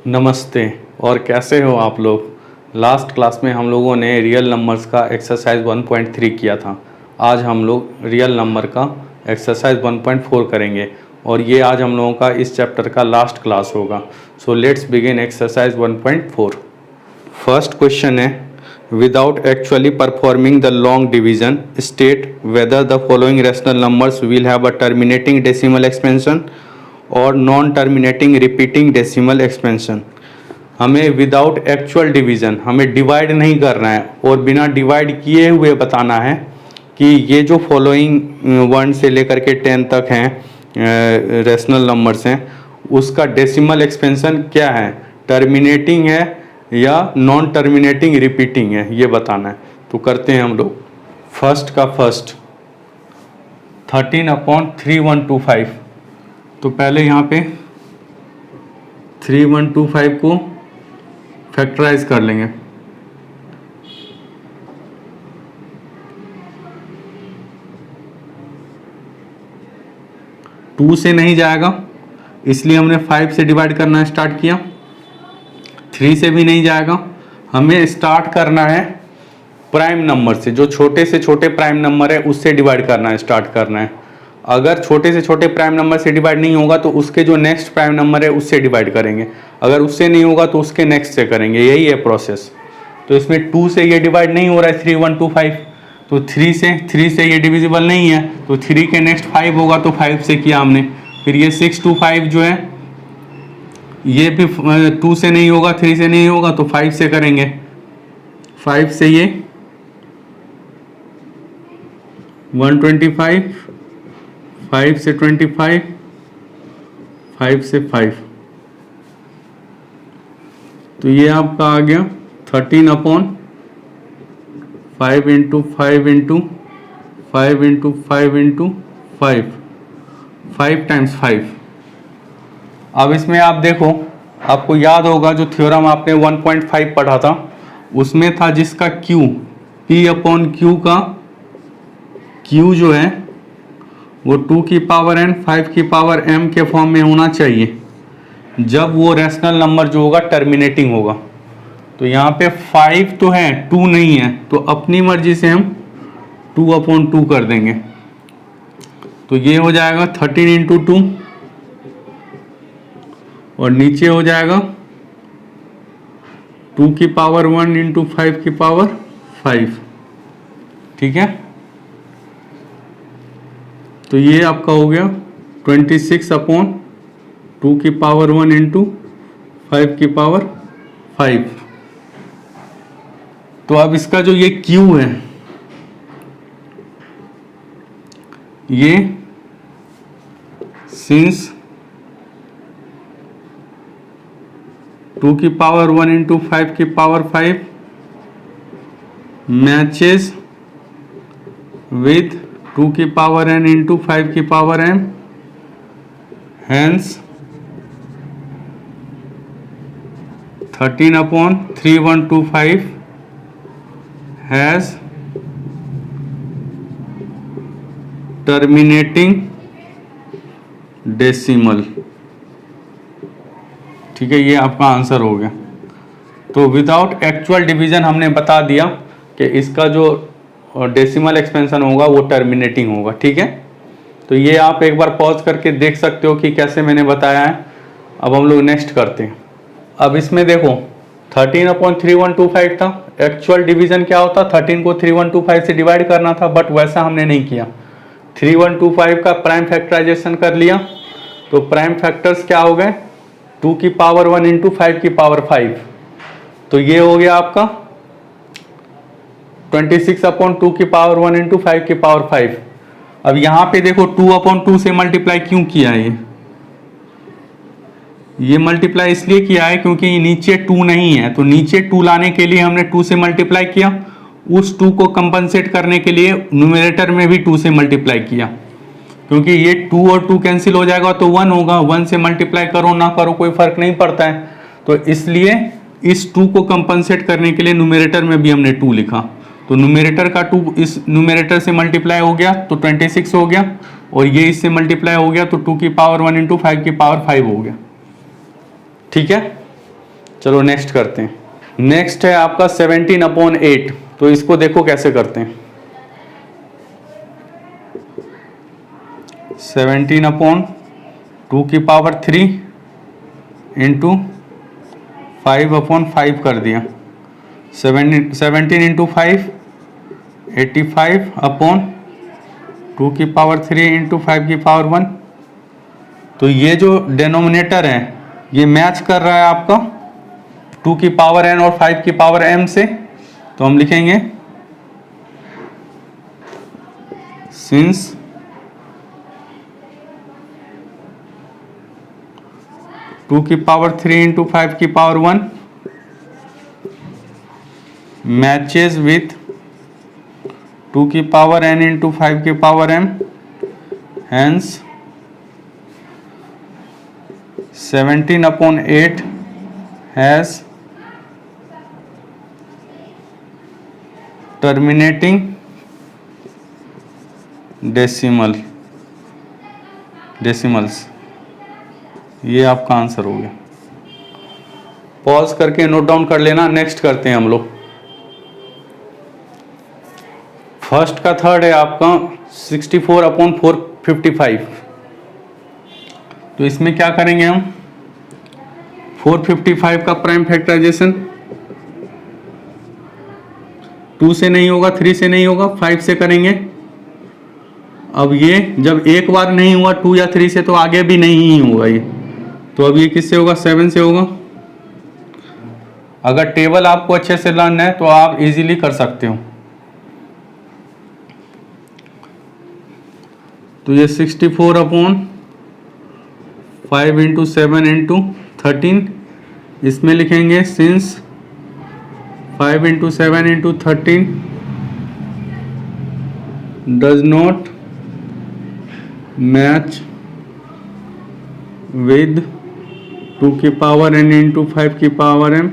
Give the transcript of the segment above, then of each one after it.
नमस्ते। और कैसे हो आप लोग। लास्ट क्लास में हम लोगों ने रियल नंबर्स का एक्सरसाइज 1.3 किया था। आज हम लोग रियल नंबर का एक्सरसाइज 1.4 करेंगे और ये आज हम लोगों का इस चैप्टर का लास्ट क्लास होगा। So let's begin exercise 1.4। First question है, without actually performing the long division state whether the following rational numbers will have a terminating decimal expansion और non terminating repeating decimal expansion. हमें without actual division, हमें divide नहीं करना है और बिना divide किए हुए बताना है कि ये जो फॉलोइंग 1 से लेकर के 10 तक हैं रैशनल नंबर्स हैं, उसका डेसिमल एक्सपेंशन क्या है, टर्मिनेटिंग है या नॉन टर्मिनेटिंग रिपीटिंग है, ये बताना है। तो करते हैं हम लोग। फर्स्ट का फर्स्ट 13/3125। तो पहले यहाँ पे 3125 को फैक्टराइज कर लेंगे। टू से नहीं जाएगा इसलिए हमने 5 से डिवाइड करना स्टार्ट किया। 3 से भी नहीं जाएगा, हमें स्टार्ट करना है प्राइम नंबर से, जो छोटे से छोटे प्राइम नंबर है उससे डिवाइड करना है, स्टार्ट करना है। अगर छोटे से छोटे प्राइम नंबर से डिवाइड नहीं होगा तो उसके जो नेक्स्ट प्राइम नंबर है उससे डिवाइड करेंगे, अगर उससे नहीं होगा तो उसके नेक्स्ट से करेंगे, यही है प्रोसेस। तो इसमें 2 से ये डिवाइड नहीं हो रहा है 3125, तो 3 से ये डिविजिबल नहीं है, तो 3 के नेक्स्ट 5 होगा तो 5 से किया हमने। फिर ये 625 जो है ये भी 2 से नहीं होगा, 3 से नहीं होगा तो 5 से करेंगे। 5 से ये 125, 5 से 25, 5 से 5, तो ये आपका आ गया 13/5 into 5 into 5 into 5 into 5, 5 times 5। अब इसमें आप देखो, आपको याद होगा जो थ्योरम आपने 1.5 पढ़ा था उसमें था जिसका Q P/Q का Q जो है वो 2 की पावर n 5 की पावर m के फॉर्म में होना चाहिए जब वो रैशनल नंबर जो होगा टर्मिनेटिंग होगा। तो यहाँ पे 5 तो है, 2 नहीं है, तो अपनी मर्जी से हम 2/2 कर देंगे। तो ये हो जाएगा 13 इंटू 2 और नीचे हो जाएगा 2 की पावर 1 इंटू 5 की पावर 5। ठीक है, तो ये आपका हो गया 26/2 की पावर 1 इंटू 5 की पावर 5। तो अब इसका जो ये Q है ये सिंस 2 की पावर 1 इंटू 5 की पावर 5 मैचेस विथ 2 की पावर n इंटू 5 की power m, hence 13/3125 has terminating decimal। ठीक है, ये आपका आंसर हो गया। तो विदाउट एक्चुअल डिवीजन हमने बता दिया कि इसका जो डेसिमल एक्सपेंशन होगा वो टर्मिनेटिंग होगा। ठीक है, तो ये आप एक बार पॉज करके देख सकते हो कि कैसे मैंने बताया है। अब हम लोग नेक्स्ट करते हैं। अब इसमें देखो 13/3125 था, एक्चुअल डिवीजन क्या होता, 13 को 3125 से डिवाइड करना था, बट वैसा हमने नहीं किया। 3125 का प्राइम फैक्टराइजेशन कर लिया, तो प्राइम फैक्टर्स क्या हो गए 2 की पावर 1 इंटू 5 की पावर 5, तो ये हो गया आपका 26/2 की पावर 1 इंटू 5 की पावर 5। अब यहां पे देखो 2/2 से मल्टीप्लाई क्यों किया है, ये मल्टीप्लाई इसलिए किया है क्योंकि नीचे 2 नहीं है, तो नीचे 2 लाने के लिए हमने 2 से मल्टीप्लाई किया। उस 2 को कंपनसेट करने के लिए न्यूमरेटर में भी 2 से मल्टीप्लाई किया, क्योंकि ये 2 और 2 कैंसिल हो जाएगा तो 1 होगा। 1 से मल्टीप्लाई करो ना करो कोई फर्क नहीं पड़ता है, तो इसलिए इस 2 को कंपनसेट करने के लिए न्यूमरेटर में भी हमने 2 लिखा। तो न्यूमरेटर का 2 इस न्यूमरेटर से मल्टीप्लाई हो गया तो 26 हो गया, और ये इससे मल्टीप्लाई हो गया तो 2 की पावर 1 इंटू 5 की पावर 5 हो गया। ठीक है, चलो नेक्स्ट करते हैं। नेक्स्ट है आपका 17/8। तो इसको देखो कैसे करते हैं। 17/2³ इंटू 5/5 कर दिया। 17 इंटू 5 85/2³ इंटू 5⁻1। तो ये जो डेनोमिनेटर है ये मैच कर रहा है आपका 2n और 5m से। तो हम लिखेंगे since 2³ into 5⁻1 matches with 2n into 5m, hence 17/8 has terminating decimals। ये आपका आंसर हो गया। पॉज करके नोट डाउन कर लेना। नेक्स्ट करते हैं हम लोग। फर्स्ट का थर्ड है आपका 64/455। तो इसमें क्या करेंगे हम, 455 का प्राइम फैक्टराइजेशन 2 से नहीं होगा, 3 से नहीं होगा, 5 से करेंगे। अब ये जब एक बार नहीं हुआ 2 या 3 से तो आगे भी नहीं होगा ये। तो अब ये किससे होगा, 7 से होगा। अगर टेबल आपको अच्छे से लर्न है तो आप इजीली कर सकते हो। तो ये 64/5 इंटू 7 इंटू 13, इसमें लिखेंगे since 5 into 7 into 13 does not match with 2n into 5m,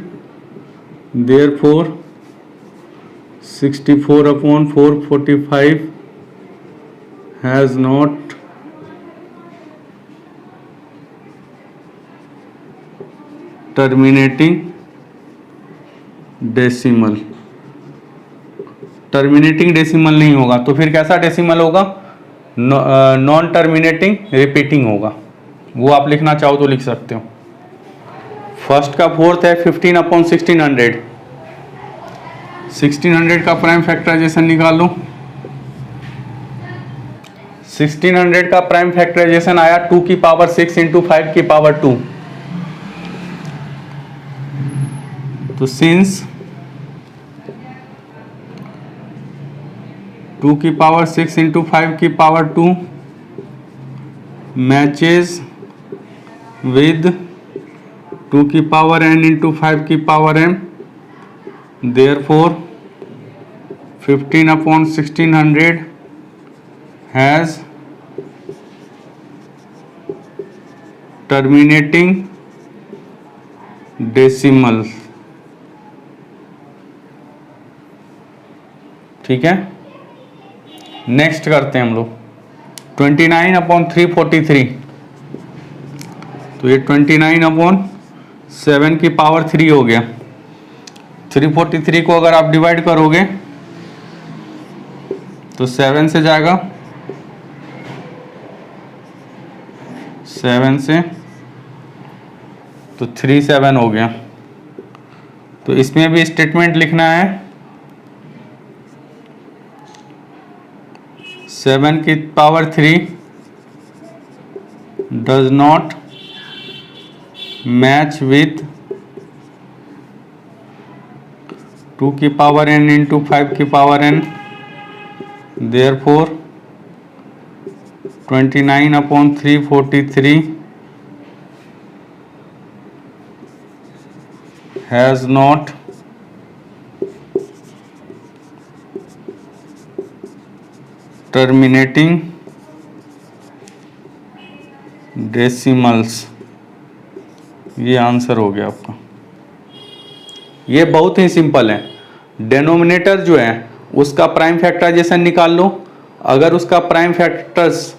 therefore 64/445 has not terminating decimal। Terminating decimal नहीं होगा तो फिर कैसा डेसिमल होगा, नॉन टर्मिनेटिंग रिपीटिंग होगा। वो आप लिखना चाहो तो लिख सकते हो। फर्स्ट का फोर्थ है 15/1600। 1600 का प्राइम फैक्टराइजेशन निकाल लो। 1600 का प्राइम फैक्टराइजेशन आया 2⁶ इंटू 5⁻2। तो since 2⁶ into 5⁻2 matches with 2n into 5m, therefore 15/1600 has terminating decimal। ठीक है, नेक्स्ट करते हैं हम लोग 29/343। तो ये 29/7³ हो गया। 343 को अगर आप डिवाइड करोगे तो 7 से जाएगा, 7 से तो 37 हो गया। तो इसमें भी स्टेटमेंट लिखना है 7³ does not match with 2n into 5n, therefore 29/343 has not terminating decimals। ये आंसर हो गया आपका। ये बहुत ही सिंपल है। डेनोमिनेटर जो है उसका प्राइम फैक्टराइजेशन निकाल लो। अगर उसका prime factors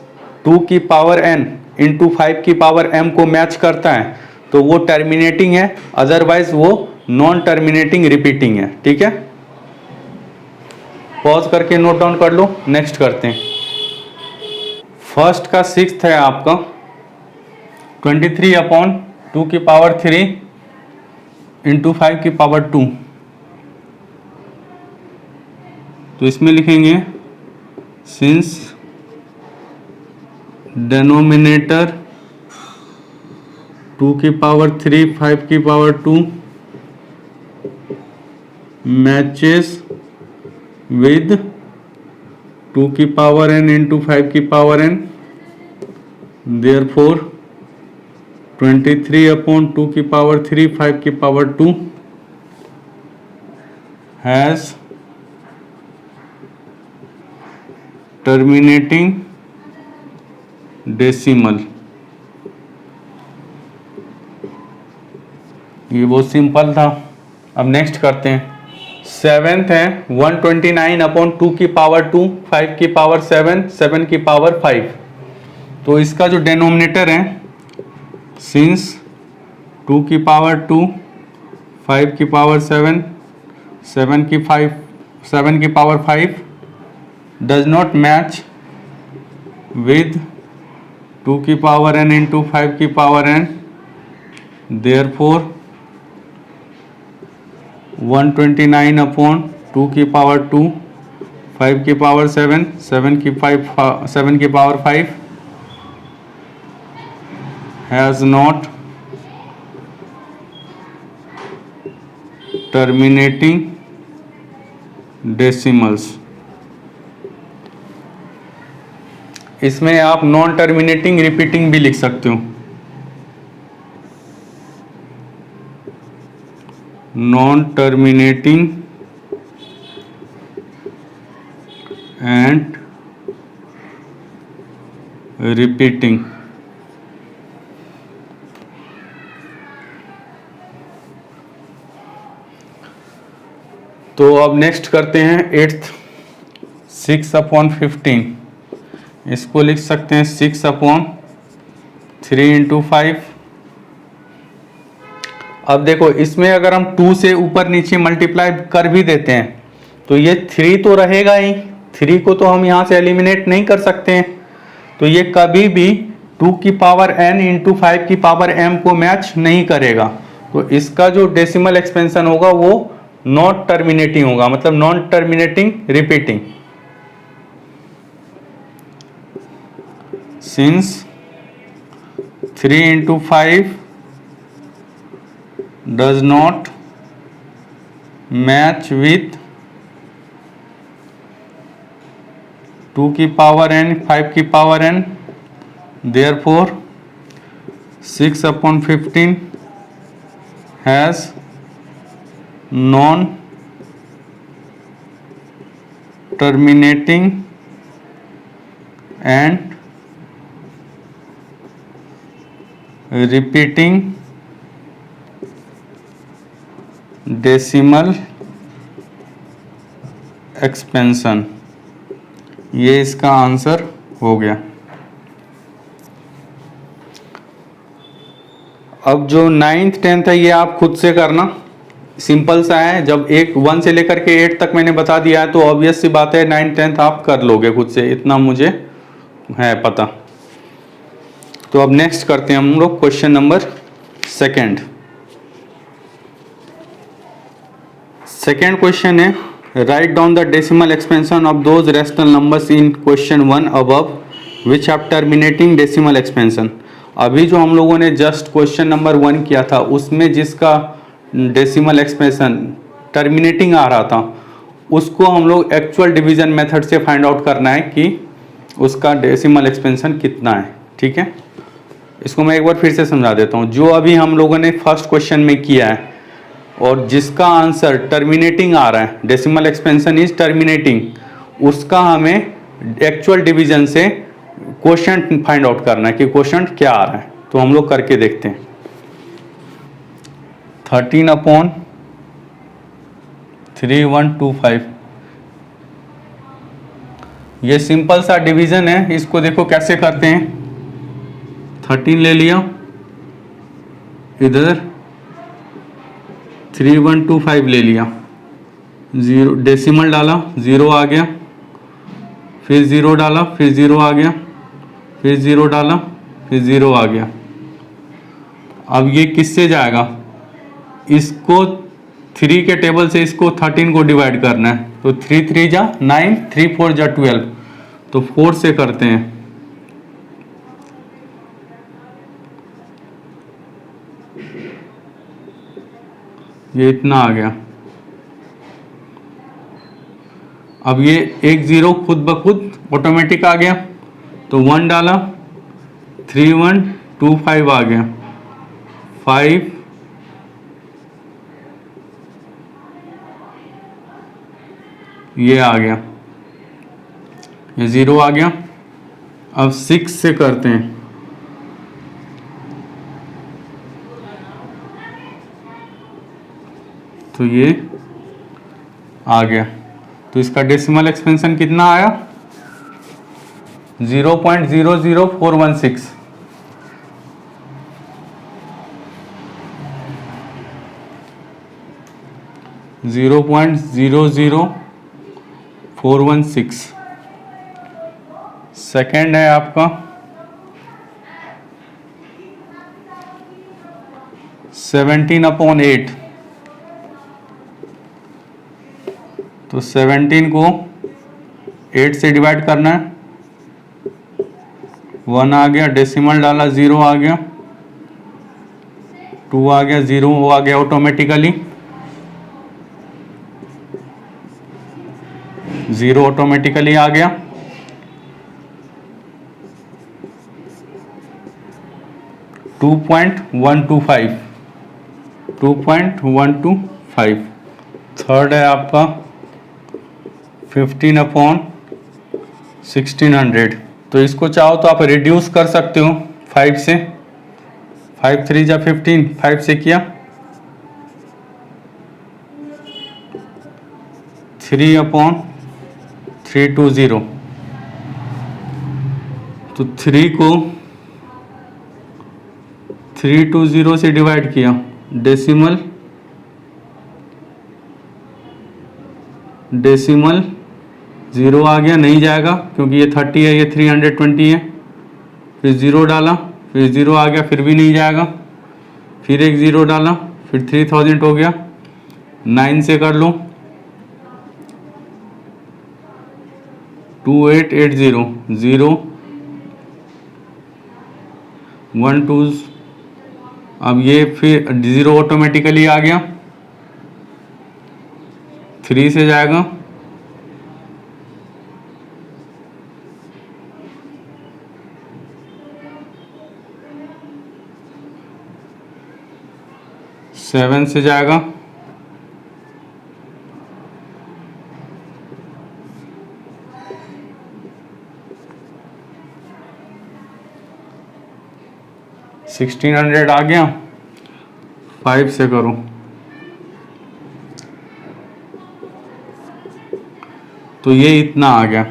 2n into 5m को मैच करता है तो वो टर्मिनेटिंग है, अदरवाइज वो नॉन टर्मिनेटिंग रिपीटिंग है। ठीक है, पॉज करके नोट डाउन कर लो। नेक्स्ट करते हैं। फर्स्ट का सिक्स्थ है आपका 23/2³ इंटू 5⁵2। तो इसमें लिखेंगे since denominator 2⁵ 5⁵2 matches with 2⁵n into 5⁵n, therefore 23/2³ 5⁵2 has terminating decimal। ये बहुत सिंपल था। अब नेक्स्ट करते हैं। सेवेंथ है 129/2⁵2 5⁵7 7⁵5। तो इसका जो डेनोमिनेटर है since 2⁵2 5⁵7 7⁵5 does not match with 2⁵n into 5⁵n, therefore 129/2⁵2 5⁵7 7⁵5 has not terminating decimals। इसमें आप नॉन टर्मिनेटिंग रिपीटिंग भी लिख सकते हो। Non terminating and repeating. तो अब नेक्स्ट करते हैं 8th 6/15। इसको लिख सकते हैं 6/3 इंटू 5। अब देखो इसमें अगर हम 2 से ऊपर नीचे मल्टीप्लाई कर भी देते हैं तो ये 3 तो रहेगा ही, 3 को तो हम यहाँ से एलिमिनेट नहीं कर सकते हैं। तो ये कभी भी 2⁵n इंटू 5⁵m को मैच नहीं करेगा। तो इसका जो डेसिमल एक्सपेंशन होगा वो नॉट टर्मिनेटिंग होगा, मतलब non terminating repeating. Since 3 into 5 does not match with 2⁵n 5⁵n, therefore 6/15 has non terminating and repeating decimal expansion. ये इसका आंसर हो गया। अब जो 9th 10th है ये आप खुद से करना, सिंपल सा है। जब 1 से लेकर के 8 तक मैंने बता दिया है तो ऑब्वियस सी बात है 9th 10th आप कर लोगे खुद से, इतना मुझे है पता। तो अब नेक्स्ट करते हैं हम लोग क्वेश्चन नंबर 2। सेकेंड क्वेश्चन है write down the decimal expansion of those rational numbers in question 1 above which have terminating decimal expansion. अभी जो हम लोगों ने जस्ट क्वेश्चन नंबर 1 किया था उसमें जिसका डेसिमल एक्सपेंशन टर्मिनेटिंग आ रहा था उसको हम लोग एक्चुअल डिवीजन मेथड से फाइंड आउट करना है कि उसका डेसिमल एक्सपेंशन कितना है। ठीक है, इसको मैं एक बार फिर से समझा देता हूँ। जो अभी हम लोगों ने फर्स्ट क्वेश्चन में किया है और जिसका आंसर टर्मिनेटिंग आ रहा है, डेसिमल एक्सपेंशन इज टर्मिनेटिंग, उसका हमें एक्चुअल डिवीजन से क्वोशंट फाइंड आउट करना है कि क्वोशंट क्या आ रहा है। तो हम लोग करके देखते हैं। 13/3125 ये सिंपल सा डिवीजन है। इसको देखो कैसे करते हैं। 13 ले लिया इधर 3125 ले लिया, 0 डेसिमल डाला, 0 आ गया, फिर 0 डाला, फिर 0 आ गया, फिर 0 डाला, फिर 0 आ गया। अब ये किससे जाएगा, इसको 3 के टेबल से इसको 13 को डिवाइड करना है, तो 3 3 जा 9, 3 4 जा 12, तो 4 से करते हैं। ये इतना आ गया। अब ये एक 0 खुद ब खुद ऑटोमेटिक आ गया, तो 1 डाला, 3125 आ गया, 5 ये आ गया, ये 0 आ गया। अब 6 से करते हैं, तो ये आ गया। तो इसका डेसिमल एक्सपेंशन कितना आया, 0.00416। सेकेंड है आपका 17/8, तो 17 को 8 से डिवाइड करना है, 1 आ गया, डेसिमल डाला, 0 आ गया, 2 आ गया, 0 आ गया ऑटोमेटिकली, 0 ऑटोमेटिकली आ गया। 2.125 थर्ड है आपका 15/1600। तो इसको चाहो तो आप रिड्यूस कर सकते हो 5 से, 5 3 जा 15, 5 से किया, 3/320, तो 3 को 320 से डिवाइड किया, डेसिमल 0 आ गया, नहीं जाएगा क्योंकि ये 30 है, ये 320 है, फिर 0 डाला, फिर 0 आ गया, फिर भी नहीं जाएगा, फिर एक 0 डाला, फिर 3000 हो गया। 9 से कर लो, 2880, 0 1 2, अब ये फिर 0 ऑटोमेटिकली आ गया, 3 से जाएगा, सेवन से जाएगा, $1600 आ गया। 5 से करो, तो ये इतना आ गया,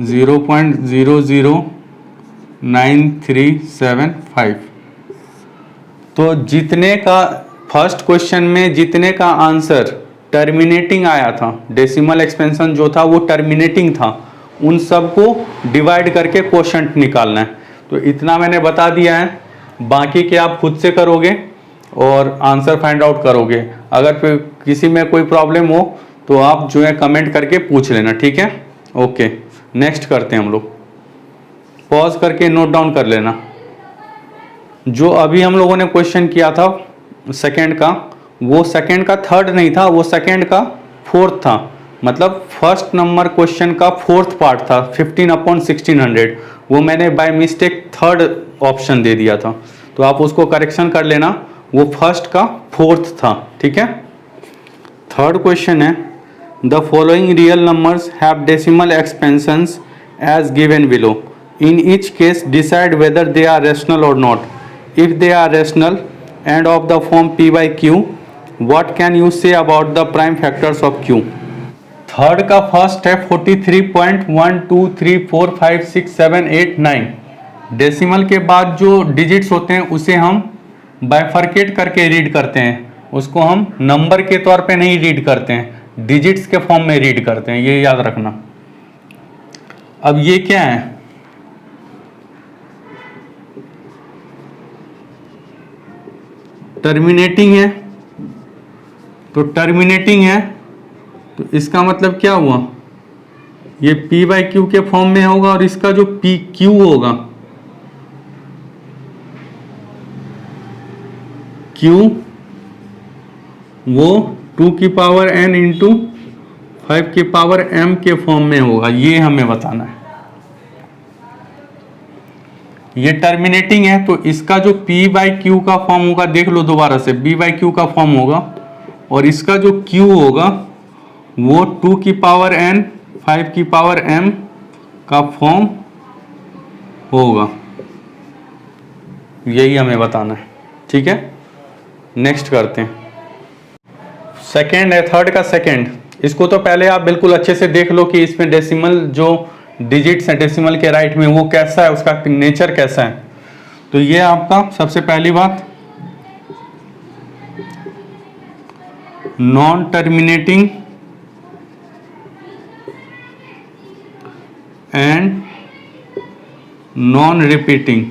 0.009375। तो जितने का फर्स्ट क्वेश्चन में जितने का आंसर टर्मिनेटिंग आया था, डेसिमल एक्सपेंशन जो था वो टर्मिनेटिंग था, उन सबको डिवाइड करके क्वोशंट निकालना है। तो इतना मैंने बता दिया है, बाकी के आप खुद से करोगे और आंसर फाइंड आउट करोगे। अगर फिर किसी में कोई प्रॉब्लम हो तो आप जो है कमेंट करके पूछ लेना, ठीक है। ओके, नेक्स्ट करते हैं हम लोग। पॉज करके नोट डाउन कर लेना। जो अभी हम लोगों ने क्वेश्चन किया था सेकंड का, वो सेकंड का थर्ड नहीं था, वो सेकंड का फोर्थ था। मतलब फर्स्ट नंबर क्वेश्चन का फोर्थ पार्ट था 15/1600, वो मैंने बाय मिस्टेक थर्ड ऑप्शन दे दिया था, तो आप उसको करेक्शन कर लेना, वो फर्स्ट का फोर्थ था, ठीक है। थर्ड क्वेश्चन है, the following real numbers have decimal expansions as given below, in each case decide whether they are rational और not. If they are rational and of the form p by q, what can you say about the prime factors of q? Third का first है 43.123456789, decimal के बाद जो digits होते हैं उसे हम बाइफरकेट करके रीड करते हैं, उसको हम नंबर के तौर पे नहीं रीड करते हैं, डिजिट्स के फॉर्म में रीड करते हैं, ये याद रखना। अब ये क्या है, टर्मिनेटिंग है, तो टर्मिनेटिंग है तो इसका मतलब क्या हुआ, ये P बाई क्यू के फॉर्म में होगा और इसका जो पी क्यू होगा, क्यू वो 2 की पावर n इंटू 5 की पावर m के फॉर्म में होगा, ये हमें बताना है। ये टर्मिनेटिंग है तो इसका जो P बाई क्यू का फॉर्म होगा, देख लो दोबारा से, B बाई क्यू का फॉर्म होगा और इसका जो Q होगा वो 2 की पावर n 5 की पावर m का फॉर्म होगा, यही हमें बताना है। ठीक है, नेक्स्ट करते हैं। सेकेंड है, थर्ड का सेकेंड। इसको तो पहले आप बिल्कुल अच्छे से देख लो कि इसमें डेसिमल जो डिजिट्स है डेसिमल के राइट में वो कैसा है, उसका नेचर कैसा है। तो ये आपका सबसे पहली बात, non terminating and non repeating.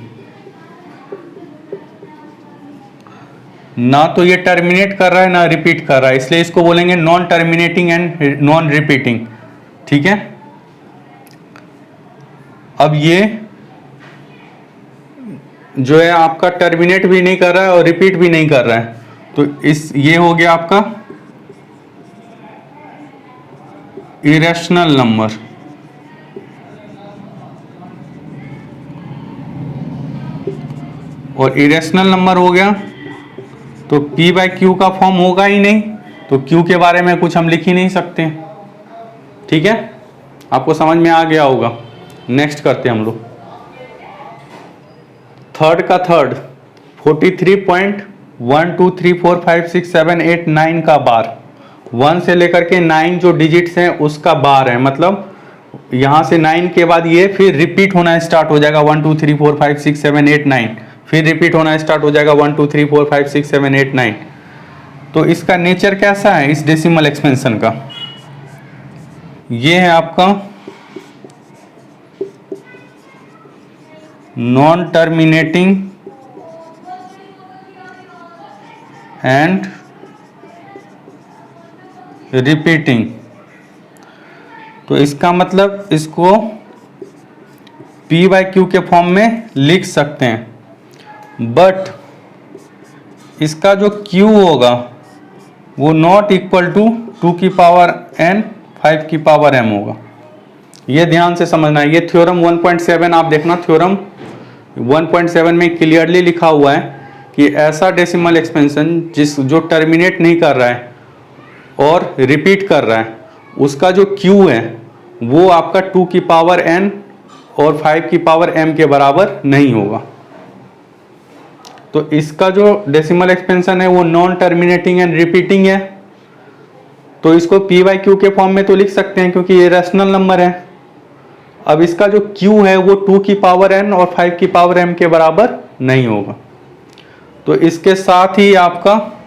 ना तो ये टर्मिनेट कर रहा है ना रिपीट कर रहा है, इसलिए इसको बोलेंगे non terminating and non repeating. ठीक है, अब ये जो है आपका टर्मिनेट भी नहीं कर रहा है और रिपीट भी नहीं कर रहा है, तो ये हो गया आपका इरेशनल नंबर। और इरेशनल नंबर हो गया तो P बाई क्यू का फॉर्म होगा ही नहीं, तो Q के बारे में कुछ हम लिख ही नहीं सकते। ठीक है, आपको समझ में आ गया होगा। नेक्स्ट करते हैं हम लोग थर्ड का थर्ड, 43.123456789 का बार, 1 से लेकर के 9 जो डिजिट्स हैं उसका बार है, मतलब यहां से 9 के बाद ये फिर रिपीट होना स्टार्ट हो जाएगा 1 2 3 4 5 6 7 8 9, फिर रिपीट होना स्टार्ट हो जाएगा 1 2 3 4 5 6 7 8 9। तो इसका नेचर कैसा है इस डेसिमल एक्सपेंशन का, ये है आपका नॉन टर्मिनेटिंग एंड रिपीटिंग। तो इसका मतलब इसको P बाई क्यू के फॉर्म में लिख सकते हैं, बट इसका जो Q होगा वो नॉट इक्वल टू 2 की पावर n 5 की पावर m होगा। ये ध्यान से समझना है। ये थ्योरम 1.7 आप देखना, थ्योरम 1.7 में क्लियरली लिखा हुआ है कि ऐसा डेसिमल एक्सपेंशन जो टर्मिनेट नहीं कर रहा है और रिपीट कर रहा है, उसका जो Q है वो आपका 2 की पावर n और 5 की पावर m के बराबर नहीं होगा। तो इसका जो डेसिमल एक्सपेंशन है वो नॉन टर्मिनेटिंग एंड रिपीटिंग है, तो इसको P बाई क्यू के फॉर्म में तो लिख सकते हैं क्योंकि ये रैशनल नंबर है। अब इसका जो Q है वो 2 की पावर n और 5 की पावर m के बराबर नहीं होगा। तो इसके साथ ही आपका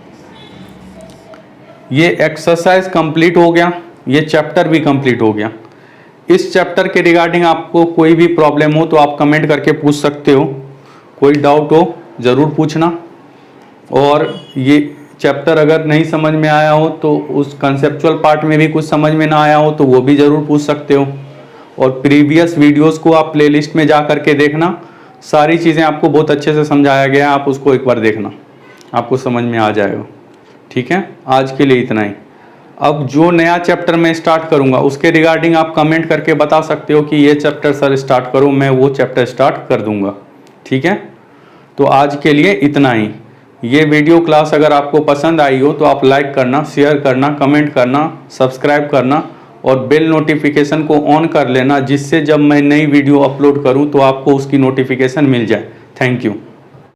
ये एक्सरसाइज कंप्लीट हो गया, ये चैप्टर भी कंप्लीट हो गया। इस चैप्टर के रिगार्डिंग आपको कोई भी प्रॉब्लम हो तो आप कमेंट करके पूछ सकते हो, कोई डाउट हो ज़रूर पूछना। और ये चैप्टर अगर नहीं समझ में आया हो तो उस कंसेप्चुअल पार्ट में भी कुछ समझ में ना आया हो तो वो भी ज़रूर पूछ सकते हो। और प्रीवियस वीडियोस को आप प्लेलिस्ट में जा करके देखना, सारी चीज़ें आपको बहुत अच्छे से समझाया गया है, आप उसको एक बार देखना, आपको समझ में आ जाएगा। ठीक है, आज के लिए इतना ही। अब जो नया चैप्टर मैं स्टार्ट करूंगा उसके रिगार्डिंग आप कमेंट करके बता सकते हो कि ये चैप्टर सर स्टार्ट करो, मैं वो चैप्टर स्टार्ट कर दूंगा। ठीक है, तो आज के लिए इतना ही। ये वीडियो क्लास अगर आपको पसंद आई हो तो आप लाइक करना, शेयर करना, कमेंट करना, सब्सक्राइब करना और बेल नोटिफिकेशन को ऑन कर लेना, जिससे जब मैं नई वीडियो अपलोड करूं तो आपको उसकी नोटिफिकेशन मिल जाए। Thank you.